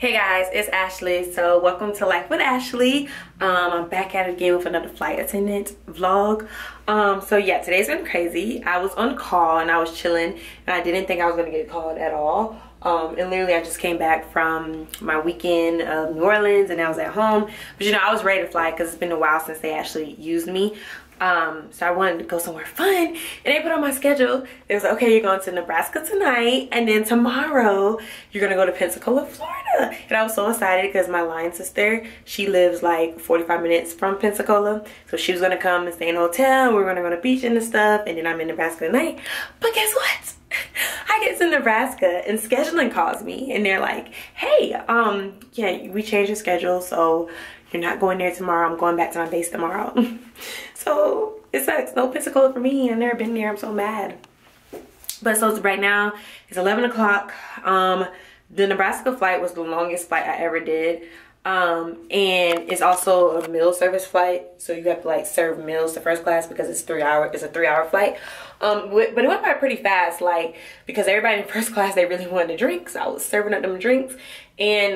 Hey guys, it's Ashley. So welcome to Life with Ashley. I'm back at it again with another flight attendant vlog. So yeah, today's been crazy. I was on call and I was chilling and I didn't think I was gonna get called at all. And literally I just came back from my weekend of New Orleans and I was at home. But you know, I was ready to fly because it's been a while since they actually used me. So I wanted to go somewhere fun and they put on my schedule. It was like, okay, you're going to Nebraska tonight and then tomorrow you're gonna go to Pensacola, Florida. And I was so excited because my line sister, she lives like 45 minutes from Pensacola. So she was gonna come and stay in a hotel. We were gonna go to the beach and stuff, and then I'm in Nebraska tonight. But guess what? I get to Nebraska and scheduling calls me and they're like, hey, yeah, we changed your schedule, so you're not going there tomorrow. I'm going back to my base tomorrow. So it sucks. No Pensacola for me. I've never been there. I'm so mad. But so right now it's 11 o'clock. The Nebraska flight was the longest flight I ever did. And it's also a meal service flight. So you have to like serve meals to first class because it's 3 hour. It's a 3 hour flight. But it went by pretty fast, like, because everybody in first class, they really wanted to drink. So I was serving up them drinks and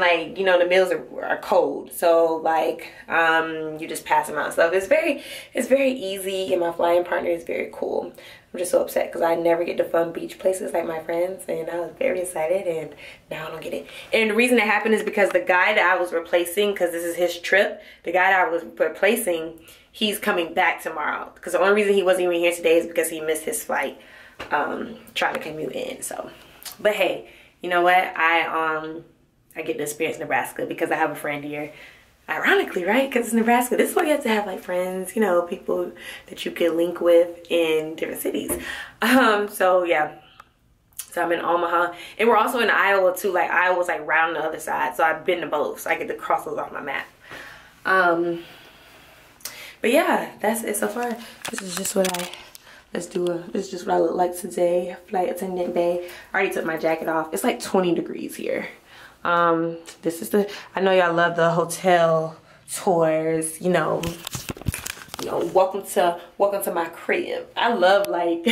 like, you know, the meals are cold, so like you just pass them out and stuff. It's very easy, and my flying partner is very cool. I'm just so upset because I never get to fun beach places like my friends, and I was very excited, and now I don't get it. And the reason that happened is because the guy that I was replacing, because this is his trip, the guy that I was replacing, he's coming back tomorrow. Because the only reason he wasn't even here today is because he missed his flight trying to commute in. So, but hey, you know what? I get to experience Nebraska because I have a friend here. Ironically, right? Because it's Nebraska. This is why you have to have like friends, you know, people that you can link with in different cities. So yeah. So I'm in Omaha. And we're also in Iowa too. Like Iowa's like right on the other side. So I've been to both. So I get to cross those off my map. But yeah, that's it so far. This is just what this is just what I look like today. Flight attendant bay. I already took my jacket off. It's like 20 degrees here. This is I know y'all love the hotel tours, you know, welcome to my crib. I love like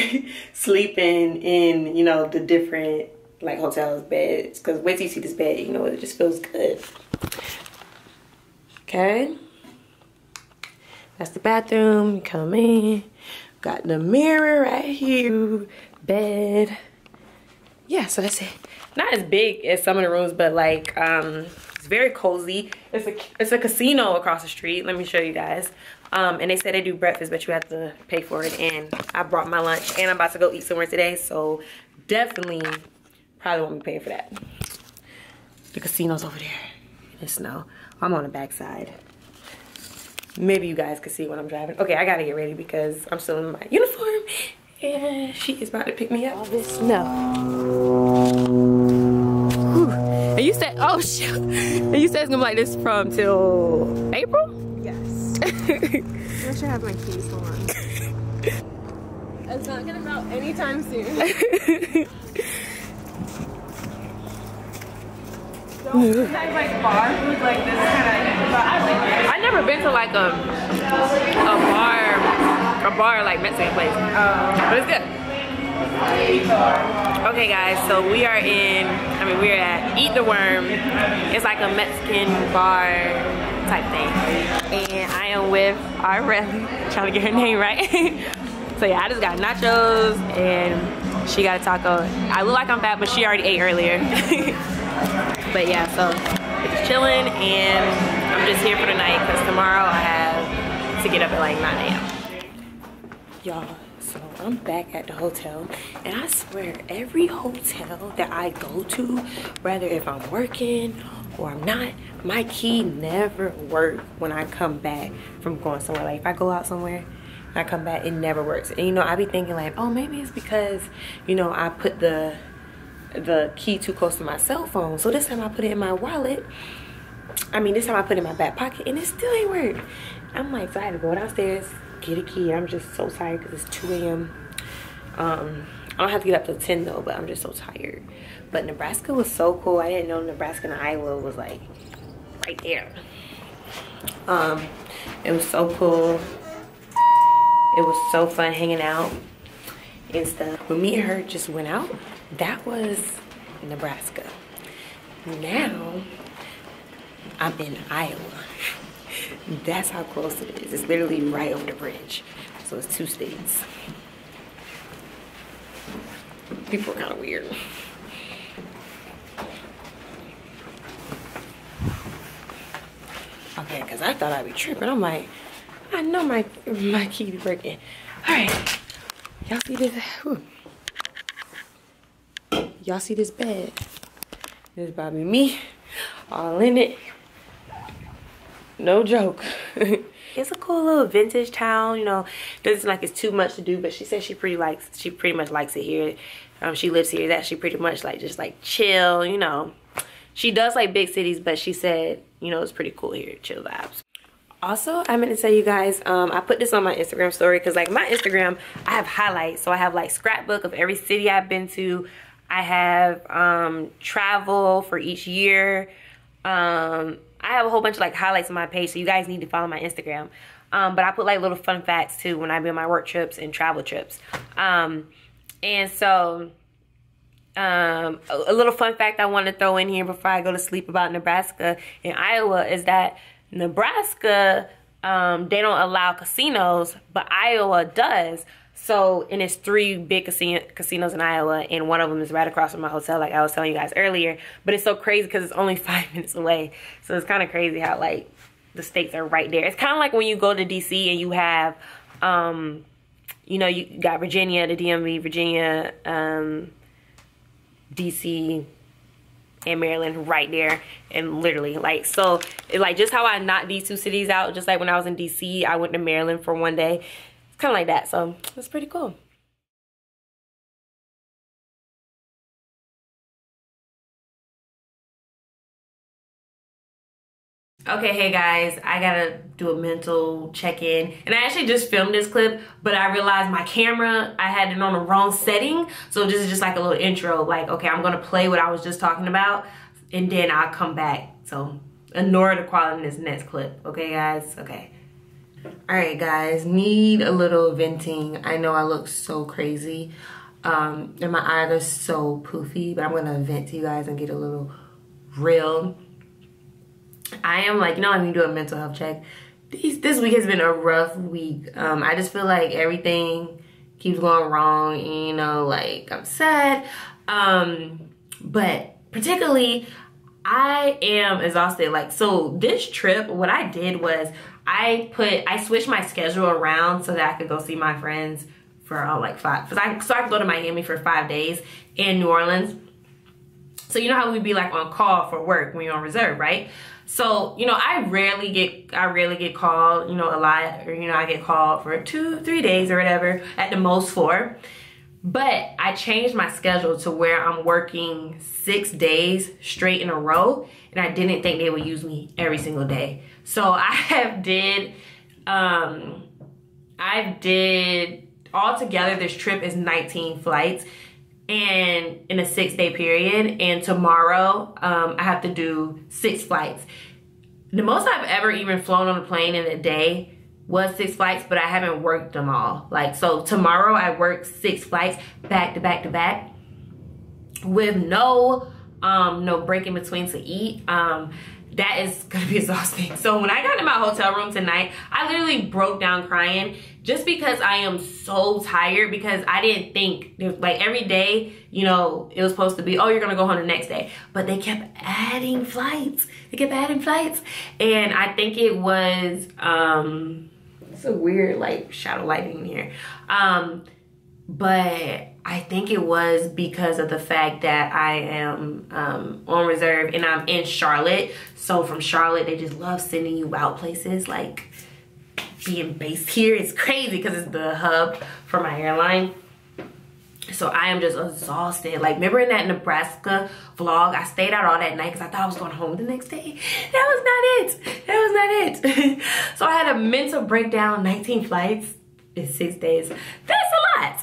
sleeping in, you know, the different like hotels beds, because wait till you see this bed, you know, it just feels good. Okay, that's the bathroom. You come in, got the mirror right here, bed. Yeah, so that's it. Not as big as some of the rooms, but like it's very cozy. It's a casino across the street. Let me show you guys. And they said they do breakfast, but you have to pay for it. And I brought my lunch, and I'm about to go eat somewhere today, so definitely probably won't be paying for that. The casino's over there in the snow. I'm on the back side. Maybe you guys can see when I'm driving. Okay, I gotta get ready because I'm still in my uniform. And she is about to pick me up. All this snow. Whew. And you said, oh shoot. And you said it's gonna be like this from till April? Yes. I wish I had my keys. Hold on. It's not gonna melt anytime soon. Don't have like bar food like this kind of. I've never been to like a bar like Mexican place. But it's good. Okay guys, so we are at Eat the Worm. It's like a Mexican bar type thing. And I am with our Relly, trying to get her name right. So yeah, I just got nachos and she got a taco. I look like I'm fat, but she already ate earlier. But yeah, so we're just chilling and I'm just here for the night because tomorrow I have to get up at like 9 a.m. Y'all, so I'm back at the hotel, and I swear every hotel that I go to, whether if I'm working or I'm not, my key never works when I come back from going somewhere. Like if I go out somewhere and I come back, it never works. And you know, I be thinking like, oh, maybe it's because, you know, I put the key too close to my cell phone. So this time I put it in my wallet. This time I put it in my back pocket, and it still ain't work. I'm like, so I had to go downstairs, get a key. I'm just so tired because it's 2 a.m. I don't have to get up till 10 though, but I'm just so tired. But Nebraska was so cool. I didn't know Nebraska and Iowa was like right there. It was so cool. It was so fun hanging out and stuff. When me and her just went out, that was Nebraska. now I'm in Iowa. That's how close it is. It's literally right over the bridge. So it's 2 states. People are kind of weird. Okay, because I thought I'd be tripping. I'm like, I know my key be breaking. All right, y'all see this? Y'all see this bed? This is probably me, all in it. No joke. It's a cool little vintage town, you know. Doesn't seem like it's too much to do, but she says she pretty much likes it here. She lives here. That she pretty much like just like chill, you know. She does like big cities, but she said, you know, it's pretty cool here, chill vibes. Also, I meant to tell you guys, I put this on my Instagram story because like my Instagram, I have highlights. So I have like scrapbook of every city I've been to. I have travel for each year. I have a whole bunch of like highlights on my page, so you guys need to follow my Instagram. But I put like little fun facts too when I be on my work trips and travel trips. And so a little fun fact I want to throw in here before I go to sleep about Nebraska and Iowa is that Nebraska, they don't allow casinos, but Iowa does. So, and it's 3 big casinos in Iowa, and one of them is right across from my hotel, like I was telling you guys earlier. But it's so crazy because it's only 5 minutes away. So it's kind of crazy how like the states are right there. It's kind of like when you go to DC and you have, you know, you got Virginia, the DMV, Virginia, DC, and Maryland right there, and literally like, so it's like just how I knocked these 2 cities out, just like when I was in DC, I went to Maryland for one day. It's kind of like that, so it's pretty cool. Okay, hey guys, I gotta do a mental check-in, and I actually just filmed this clip, but I realized my camera, I had it on the wrong setting, so this is just like a little intro, like, okay, I'm gonna play what I was just talking about, and then I'll come back, so ignore the quality in this next clip, okay guys? Okay. All right guys, need a little venting. I know I look so crazy, and my eyes are so poofy, but I'm gonna vent to you guys and get a little real. I am like, you know, I need to do a mental health check. This week has been a rough week. I just feel like everything keeps going wrong, and, you know, like I'm sad. But particularly, I am exhausted. Like, so this trip, what I did was I switched my schedule around so that I could go see my friends for like 5, so I could go to Miami for 5 days in New Orleans. So you know how we'd be like on call for work when you're on reserve, right? So, you know, I rarely get called, you know, a lot, or, you know, I get called for 2-3 days or whatever, at the most 4. But I changed my schedule to where I'm working 6 days straight in a row, and I didn't think they would use me every single day. So I did altogether, this trip is 19 flights, and in a 6-day period, and tomorrow I have to do 6 flights. The most I've ever even flown on a plane in a day was 6 flights, but I haven't worked them all. Like, so tomorrow I work 6 flights back to back to back with no break in between to eat. That is gonna be exhausting. So when I got in my hotel room tonight, I literally broke down crying just because I am so tired, because I didn't think, like every day, you know, it was supposed to be, oh, you're gonna go home the next day. But they kept adding flights. They kept adding flights. And I think it was, it's a weird like shadow lighting in here. But I think it was because of the fact that I am on reserve and I'm in Charlotte. So from Charlotte, they just love sending you out places, like being based here. It's crazy because it's the hub for my airline. So I am just exhausted. Like, remember in that Nebraska vlog, I stayed out all that night because I thought I was going home the next day. That was not it. That was not it. So I had a mental breakdown, 19 flights in 6 days. That's a lot.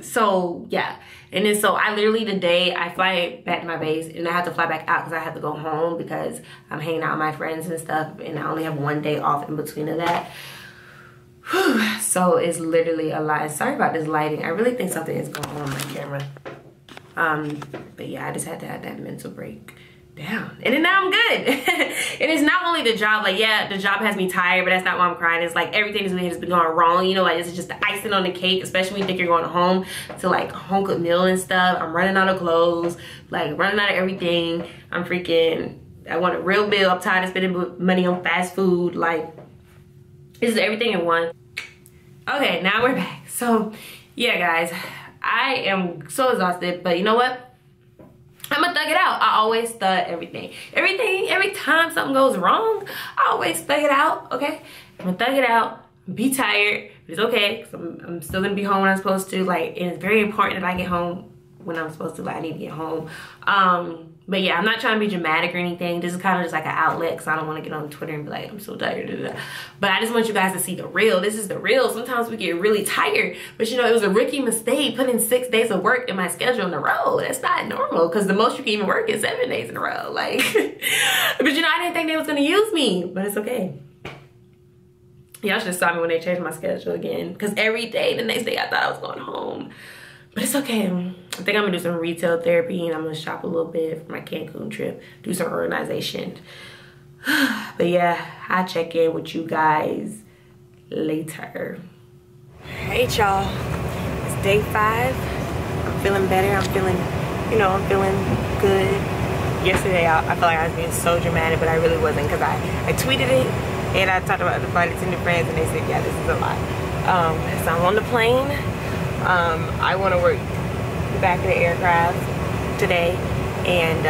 So yeah, and then so I literally today I fly back to my base, and I have to fly back out because I have to go home because I'm hanging out with my friends and stuff, and I only have 1 day off in between of that. Whew. So it's literally a lot. Sorry about this lighting. I really think something is going on with my camera. But yeah, I just had to have that mental break down. And then now I'm good. And it's not only the job, like, yeah, the job has me tired, but that's not why I'm crying. It's like everything has been going wrong, you know, like it's just the icing on the cake, especially when you think you're going home to like home cooked meal and stuff. I'm running out of clothes, like running out of everything. I want a real bill. I'm tired of spending money on fast food. Like, this is everything in one. Okay, now we're back. So yeah, guys, I am so exhausted, but you know what? I'm gonna thug it out. I always thug everything. Every time something goes wrong, I always thug it out, okay? I'm gonna thug it out, be tired, but it's okay, because I'm still gonna be home when I'm supposed to. Like, and it's very important that I get home when I'm supposed to. Like, I need to get home. But yeah, I'm not trying to be dramatic or anything. This is kind of just like an outlet, because I don't want to get on Twitter and be like, I'm so tired. But I just want you guys to see the real. This is the real. Sometimes we get really tired. But you know, it was a rookie mistake putting 6 days of work in my schedule in a row. That's not normal, because the most you can even work is 7 days in a row. Like, but you know, I didn't think they was going to use me. But it's okay. Y'all should have saw me when they changed my schedule again. Because every day, the next day, I thought I was going home. But it's okay. I think I'm gonna do some retail therapy, and I'm gonna shop a little bit for my Cancun trip, do some organization. But yeah, I'll check in with you guys later. Hey y'all, it's day 5. I'm feeling better. I'm feeling, you know, I'm feeling good. Yesterday, I felt like I was being so dramatic, but I really wasn't, because I tweeted it, and I talked about the flight attendant friends, and they said, yeah, this is a lot. So I'm on the plane. I want to work the back of the aircraft today, and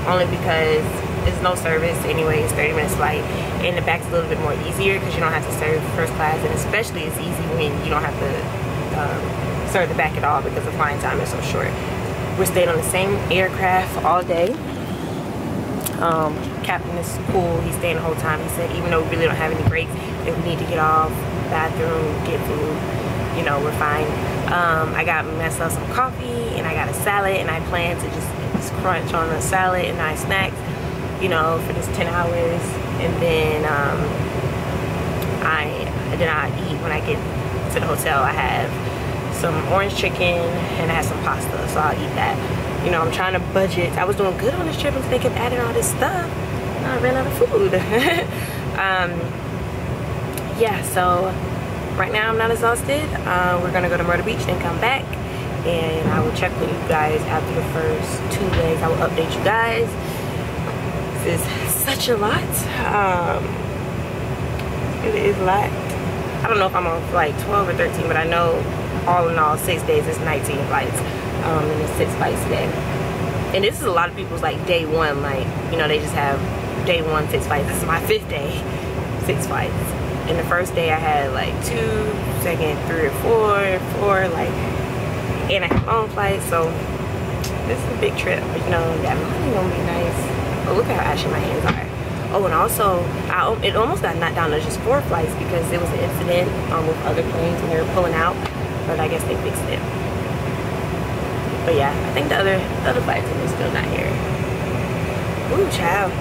only because it's no service anyway. It's 30 minutes flight, and the back's a little bit more easier because you don't have to serve first class, and especially it's easy when you don't have to serve the back at all because the flying time is so short. We're staying on the same aircraft all day. Captain is cool. He's staying the whole time. He said even though we really don't have any breaks, if we need to get off, bathroom, get food, you know, we're fine. I got myself some coffee, and I got a salad, and I plan to just crunch on a salad and 9 snacks, you know, for this 10 hours, and then I eat when I get to the hotel. I have some orange chicken, and I have some pasta, so I'll eat that. You know, I'm trying to budget. I was doing good on this trip until they kept adding all this stuff, and I ran out of food. Yeah, so right now I'm not exhausted. We're gonna go to Myrtle Beach and come back, and I will check with you guys after the first 2 days. I will update you guys. This is such a lot. It is a lot. I don't know if I'm on flight 12 or 13, but I know all in all 6 days is 19 flights, and it's 6 flights today. And this is a lot of people's like day 1, like, you know, they just have day 1 6 flights. This is my 5th day 6 flights. And the first day I had like 2, second 3 or 4, like, and I have my own flight, so this is a big trip. But you know, that money gonna be nice. Oh, look how ashy my hands are. Oh, and also, it almost got knocked down to just 4 flights because there was an incident with other planes when they were pulling out, but I guess they fixed it. But yeah, I think the other flights are still not here. Ooh, child.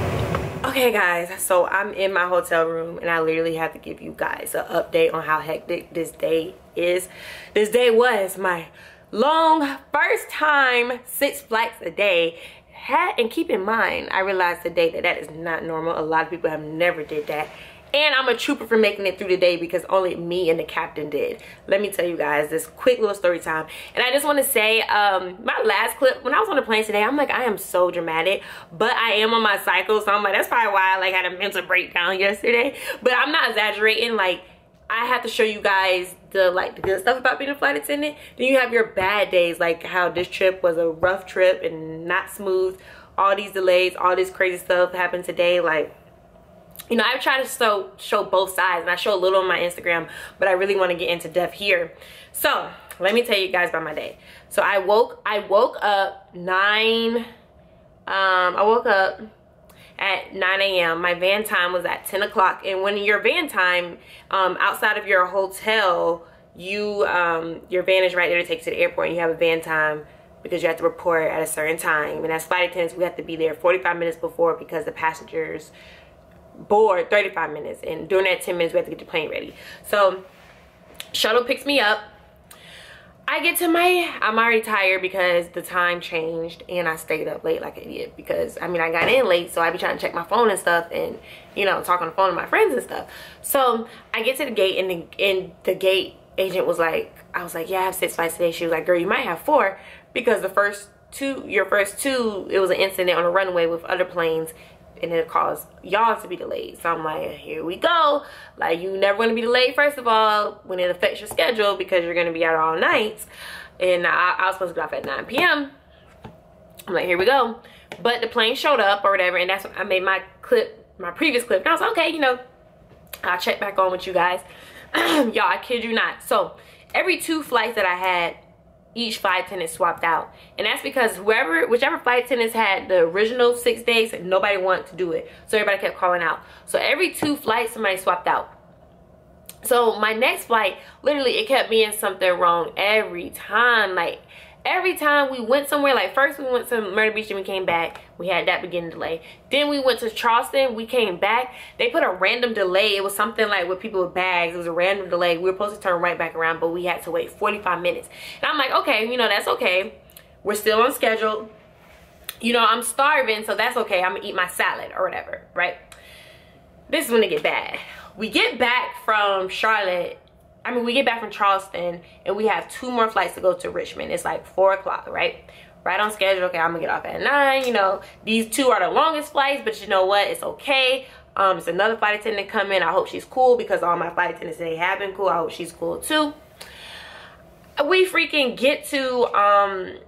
Okay guys, so I'm in my hotel room, and I literally have to give you guys an update on how hectic this day is. This day was my long first time 6 flights a day. And keep in mind, I realized today that that is not normal. A lot of people have never did that. And I'm a trooper for making it through the day because only me and the captain did. Let me tell you guys this quick little story time. And I just want to say, my last clip, when I was on the plane today, I'm like, I am so dramatic. But I am on my cycle, so I'm like, that's probably why I like had a mental breakdown yesterday. But I'm not exaggerating. Like, I have to show you guys the good stuff about being a flight attendant. Then you have your bad days, like how this trip was a rough trip and not smooth. All these delays, all this crazy stuff happened today. Like, you know, I try to show both sides, and I show a little on my Instagram, but I really want to get into depth here. So let me tell you guys about my day. So I woke up at 9 a.m. My van time was at 10 o'clock. And when your van time, outside of your hotel, your van is right there to take you to the airport, and you have a van time because you have to report at a certain time. And as flight attendants, we have to be there 45 minutes before because the passengers board 35 minutes. And during that 10 minutes, we have to get the plane ready. So shuttle picks me up. I get to I'm already tired because the time changed and I stayed up late like an idiot because, I mean, I got in late, so I be trying to check my phone and stuff and, you know, talk on the phone with my friends and stuff. So I get to the gate and the gate agent was like, I was like, yeah, I have 6 flights today. She was like, girl, you might have 4 because your first two, it was an incident on a runway with other planes and it caused y'all to be delayed. So I'm like, here we go. Like, you never want to be delayed, first of all, when it affects your schedule because you're going to be out all night. And I was supposed to get off at 9 p.m. I'm like, here we go. But the plane showed up or whatever, and that's when I made my previous clip. And I was like, okay, you know, I'll check back on with you guys. Y'all, I kid you not. So every 2 flights that I had, each flight attendant swapped out. And that's because whichever flight attendants had the original 6 days, nobody wanted to do it. So everybody kept calling out. So every 2 flights, somebody swapped out. So my next flight, literally, it kept being something wrong every time. Like, every time we went somewhere, like first we went to Myrtle Beach and we came back, we had that beginning delay. Then we went to Charleston, we came back, they put a random delay. It was something like with people with bags, it was a random delay. We were supposed to turn right back around, but we had to wait 45 minutes. And I'm like, okay, you know, that's okay. We're still on schedule. You know, I'm starving, so that's okay. I'm gonna eat my salad or whatever, right? This is when it get bad. We get back from we get back from Charleston and we have 2 more flights to go to Richmond. It's like 4 o'clock, right? Right on schedule. Okay, I'm gonna get off at 9. You know, these 2 are the longest flights, but you know what? It's okay. It's another flight attendant coming. I hope she's cool because all my flight attendants today have been cool. I hope she's cool too. We freaking get to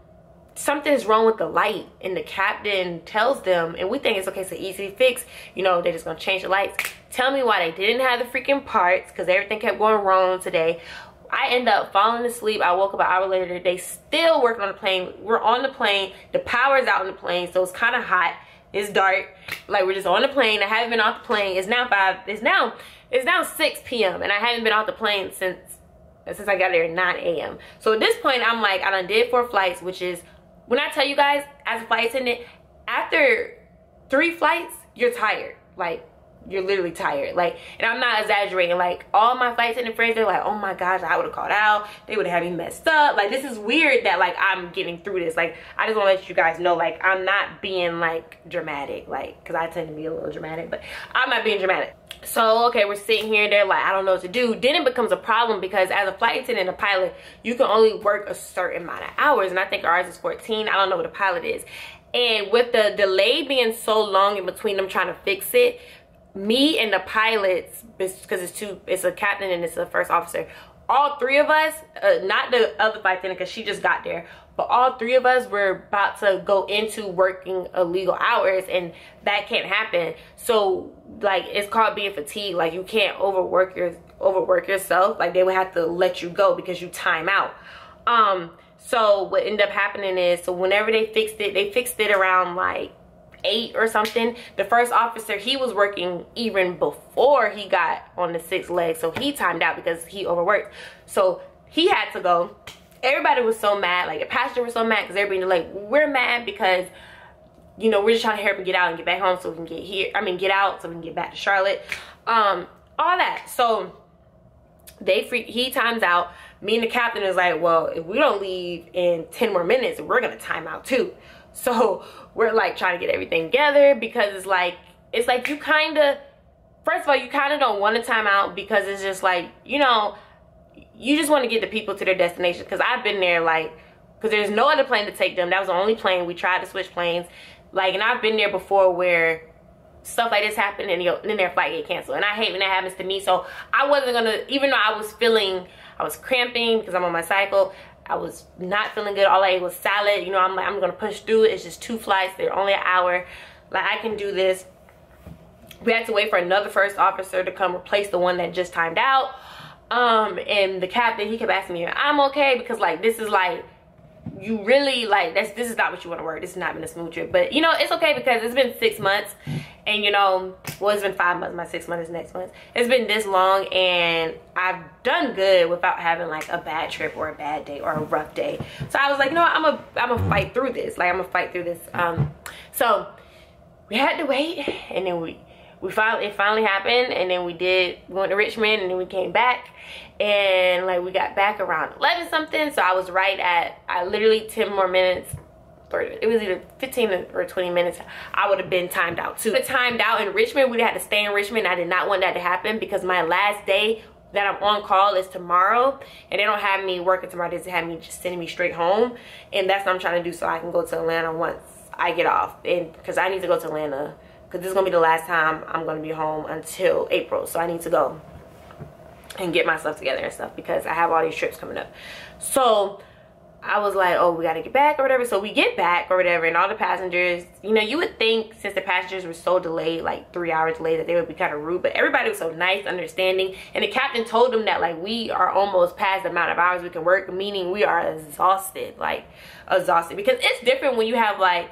something's wrong with the light, and the captain tells them, and we think it's okay, it's an easy fix. You know, they're just gonna change the lights. Tell me why they didn't have the freaking parts, because everything kept going wrong today. I end up falling asleep. I woke up an hour later. They still working on the plane. We're on the plane. The power's out on the plane, so it's kind of hot. It's dark. Like, we're just on the plane. I haven't been off the plane. It's now 6 p.m. and I haven't been off the plane since I got there at 9 a.m. So at this point, I'm like, I done did 4 flights, which is, when I tell you guys, as a flight attendant, after 3 flights, you're tired. Like, you're literally tired. Like, and I'm not exaggerating. Like, all my flight attendant friends, they're like, oh my gosh, I would have called out. They would have had me messed up. Like, this is weird that, like, I'm getting through this. Like, I just want to let you guys know, like, I'm not being, like, dramatic. Like, because I tend to be a little dramatic, but I'm not being dramatic. So, okay, we're sitting here. They're like, I don't know what to do. Then it becomes a problem because as a flight attendant and a pilot, you can only work a certain amount of hours. And I think ours is 14. I don't know what a pilot is. And with the delay being so long in between them trying to fix it, me and the pilots, because it's a captain and it's a first officer, all 3 of us, not the other flight attendant because she just got there, but all 3 of us were about to go into working illegal hours, and that can't happen. So, like, it's called being fatigued. Like, you can't overwork yourself. Like, they would have to let you go because you time out. So what ended up happening is, so whenever they fixed it around like 8 or something. The first officer, he was working even before he got on the 6th leg, so he timed out because he overworked. So he had to go. Everybody was so mad. Like, the passenger was so mad because everybody was like, we're mad because, you know, we're just trying to hurry up and get out and get back home so we can get here. I mean, get out so we can get back to Charlotte. All that. So he times out. Me and the captain is like, well, if we don't leave in 10 more minutes, we're gonna time out too. So we're like trying to get everything together because it's like you kind of, first of all, you kind of don't want to time out because it's just like, you know, you just want to get the people to their destination. Because I've been there, like, because there's no other plane to take them. That was the only plane. We tried to switch planes, like, and I've been there before where stuff like this happened and then their flight get canceled, and I hate when that happens to me. So I wasn't gonna, even though I was cramping because I'm on my cycle, I was not feeling good. All I ate was salad. You know, I'm like, I'm gonna push through it. It's just 2 flights. They're only an hour. Like, I can do this. We had to wait for another first officer to come replace the one that just timed out. And the captain, he kept asking me, I'm okay, because like, this is like, you really like, this is not what you want to work. This has not been a smooth trip, but you know, it's okay because it's been 6 months, and you know, well, it's been 5 months. My 6 months is next month. It's been this long, and I've done good without having like a bad trip or a bad day or a rough day. So I was like, you know what, I'm gonna fight through this. Like, I'm gonna fight through this. So we had to wait, and then we it finally happened, and then we went to Richmond, and then we came back, and like we got back around 11 something. So I was right at, I literally 10 more minutes, or it was either 15 or 20 minutes, I would have been timed out too. Timed out in Richmond, we'd have to stay in Richmond. I did not want that to happen because my last day that I'm on call is tomorrow, and they don't have me working tomorrow. They just have me just sending me straight home, and that's what I'm trying to do so I can go to Atlanta once I get off, and because I need to go to Atlanta because this is gonna be the last time I'm gonna be home until April. So I need to go and get my stuff together and stuff because I have all these trips coming up. So I was like, oh, we gotta get back or whatever. So we get back or whatever, and all the passengers, you know, you would think since the passengers were so delayed, like 3 hours delayed, that they would be kind of rude, but everybody was so nice, understanding, and the captain told them that like we are almost past the amount of hours we can work, meaning we are exhausted, like exhausted, because it's different when you have like,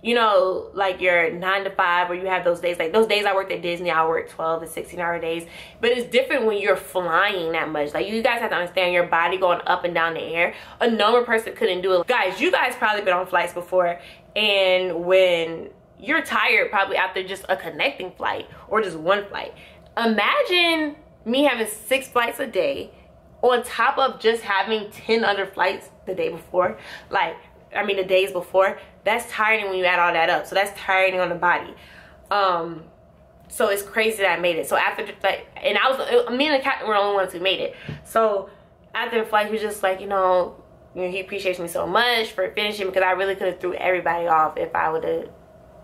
you know, like your 9 to 5, or you have those days, like those days I worked at Disney, I worked 12 to 16-hour days. But it's different when you're flying that much. Like, you guys have to understand your body going up and down the air. A normal person couldn't do it. Guys, you guys probably been on flights before, and when you're tired, probably after just a connecting flight or just one flight. Imagine me having 6 flights a day on top of just having 10 other flights the day before. Like, I mean the days before. That's tiring when you add all that up. So that's tiring on the body. So it's crazy that I made it. So after the flight, and me and the captain were the only ones who made it. So after the flight, he was just like, you know, he appreciates me so much for finishing, because I really could have threw everybody off if I would have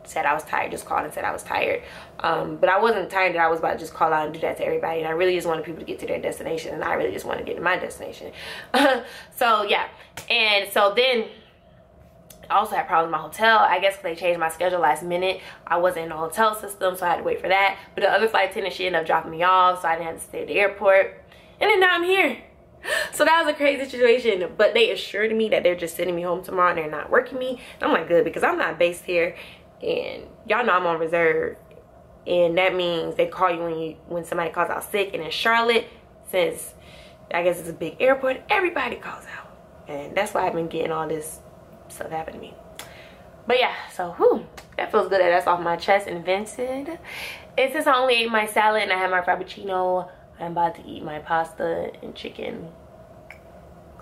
said I was tired, just called and said I was tired. But I wasn't tired, that I was about to just call out and do that to everybody, and I really just wanted people to get to their destination, and I really just wanted to get to my destination. So yeah, and so then I also had problems with my hotel. I guess they changed my schedule last minute. I wasn't in the hotel system, so I had to wait for that. But the other flight attendant, she ended up dropping me off, so I didn't have to stay at the airport. And then now I'm here. So that was a crazy situation. But they assured me that they're just sending me home tomorrow and they're not working me. And I'm like, good, because I'm not based here, and y'all know I'm on reserve. And that means they call you when somebody calls out sick. And in Charlotte, since I guess it's a big airport, everybody calls out. And that's why I've been getting all this stuff happened to me. But yeah, so whew, that feels good that that's off my chest and vented. And since I only ate my salad and I had my frappuccino, I'm about to eat my pasta and chicken.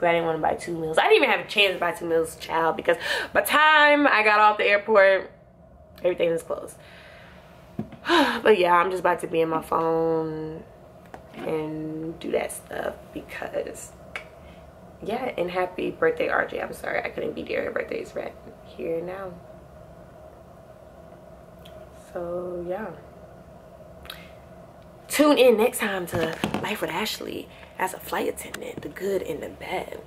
I didn't want to buy 2 meals. I didn't even have a chance to buy 2 meals, child, because by the time I got off the airport, everything was closed. But yeah, I'm just about to be in my phone and do that stuff because, yeah. And happy birthday, RJ. I'm sorry I couldn't be there. Her birthday is right here now. So yeah, tune in next time to Life with Ashley as a flight attendant, the good and the bad.